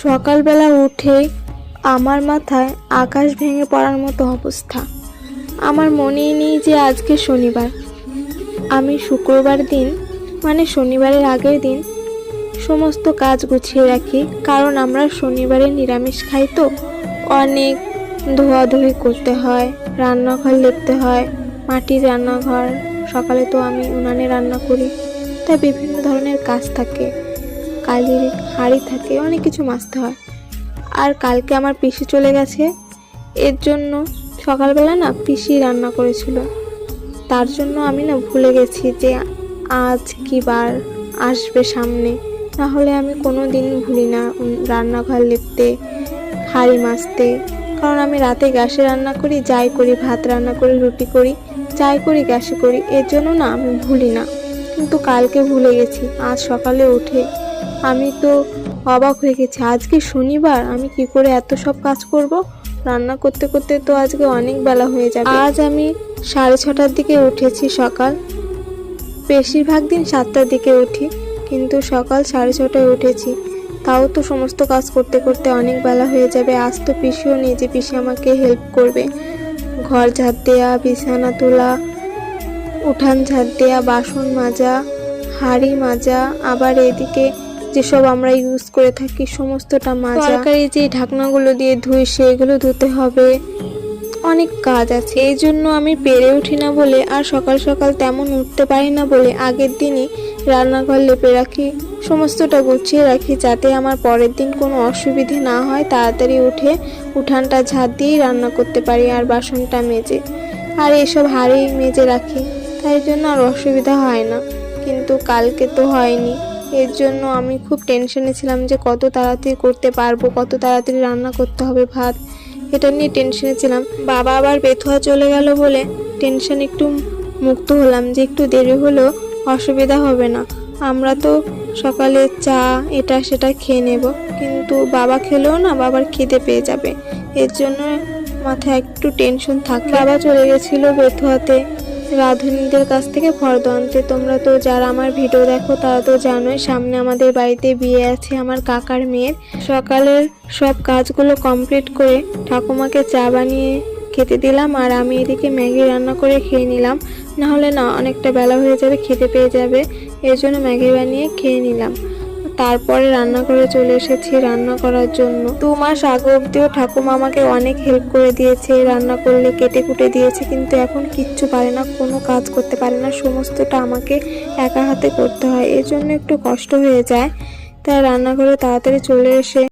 সকালবেলা উঠেই আমার মাথায় আকাশ ভেঙে পড়ার মতো অবস্থা। আমার মনেই নেই যে আজকে শনিবার। আমি শুক্রবার দিন মানে শনিবারের আগের দিন সমস্ত কাজ গুছিয়ে রাখি, কারণ আমরা শনিবারে নিরামিষ খাই, তো অনেক ধোয়াধুয়ি করতে হয়, রান্নাঘর লিপতে হয়, মাটির রান্নাঘর। সকালে তো আমি উনানে রান্না করি, তাই বিভিন্ন ধরনের কাজ থাকে, কালির হাঁড়ি থাকে, অনেক কিছু মাজতে হয়। আর কালকে আমার পিসি চলে গেছে, এর জন্য সকালবেলা না পিসি রান্না করেছিল, তার জন্য আমি না ভুলে গেছি যে আজ কি বার আসবে সামনে। না হলে আমি কোনো দিন ভুলি না রান্নাঘর লিপতে, হাঁড়ি মাজতে, কারণ আমি রাতে গ্যাসে রান্না করি, যাই করি, ভাত রান্না করি, রুটি করি, যাই করি গ্যাসে করি, এর জন্য না আমি ভুলি না। কিন্তু কালকে ভুলে গেছি। আজ সকালে উঠে আমি তো অবাক হয়ে গেছি, আজকে শনিবার, আমি কি করে এত সব কাজ করব? রান্না করতে করতে তো আজকে অনেক বেলা হয়ে যাবে। আজ আমি 6:30টার দিকে উঠেছি সকাল, বেশিরভাগ দিন 7টার দিকে উঠি, কিন্তু সকাল 6:30টায় উঠেছি। তাও তো সমস্ত কাজ করতে করতে অনেক বেলা হয়ে যাবে। আজ তো পিসিও নেই যে পিসি আমাকে হেল্প করবে। ঘর ঝাড় দেয়া, বিছানা তোলা, উঠান ঝাড় দেয়া, বাসন মাজা, হাঁড়ি মাজা, আবার এদিকে যেসব আমরা ইউজ করে থাকি সমস্তটা মাজা, তরকারি যে ঢাকনাগুলো দিয়ে ধুই সেগুলো ধুতে হবে, অনেক কাজ আছে। এই জন্য আমি পেরে উঠি না বলে, আর সকাল সকাল তেমন উঠতে পারি না বলে আগের দিনই রান্নাঘর লেপে রাখি, সমস্তটা গুছিয়ে রাখি, যাতে আমার পরের দিন কোনো অসুবিধে না হয়। তাড়াতাড়ি উঠে উঠানটা ঝাড় দিয়েই রান্না করতে পারি, আর বাসনটা মেজে, আর এইসব হাঁড়ি মেজে রাখি, তাই জন্য আর অসুবিধা হয় না। কিন্তু কালকে তো হয়নি, এর জন্য আমি খুব টেনশনে ছিলাম যে কত তাড়াতাড়ি করতে পারবো, কত তাড়াতাড়ি রান্না করতে হবে ভাত, এটা নিয়ে টেনশনে ছিলাম। বাবা আবার বেথুয়া চলে গেল বলে টেনশন একটু মুক্ত হলাম যে একটু দেরি হলেও অসুবিধা হবে না। আমরা তো সকালে চা এটা সেটা খেয়ে নেব, কিন্তু বাবা খেলেও না বাবার খিদে পেয়ে যাবে, এর জন্য মাথায় একটু টেনশন থাকে। বাবা চলে গেছিল বেথুয়াতে রাঁধুনিদের কাছ থেকে ফর্দ আনতে। তোমরা তো যারা আমার ভিডিও দেখো তারা তো জানোই, সামনে আমাদের বাড়িতে বিয়ে আছে আমার কাকার মেয়ের। সকালের সব কাজগুলো কমপ্লিট করে ঠাকুমাকে চা বানিয়ে খেতে দিলাম, আর আমি এদিকে ম্যাগি রান্না করে খেয়ে নিলাম, না হলে না অনেকটা বেলা হয়ে যাবে, খেতে পেয়ে যাবে, এর জন্য ম্যাগি বানিয়ে খেয়ে নিলাম। তারপরে রান্না করে চলে এসেছি রান্না করার জন্য। 2 মাস আগে অবধিও ঠাকুমা আমাকে অনেক হেল্প করে দিয়েছে, রান্না করলে কেটে কুটে দিয়েছে, কিন্তু এখন কিচ্ছু পারে না, কোনো কাজ করতে পারে না, সমস্তটা আমাকে একা হাতে করতে হয়, এর জন্য একটু কষ্ট হয়ে যায়। তাই রান্নাঘরে তাড়াতাড়ি চলে এসে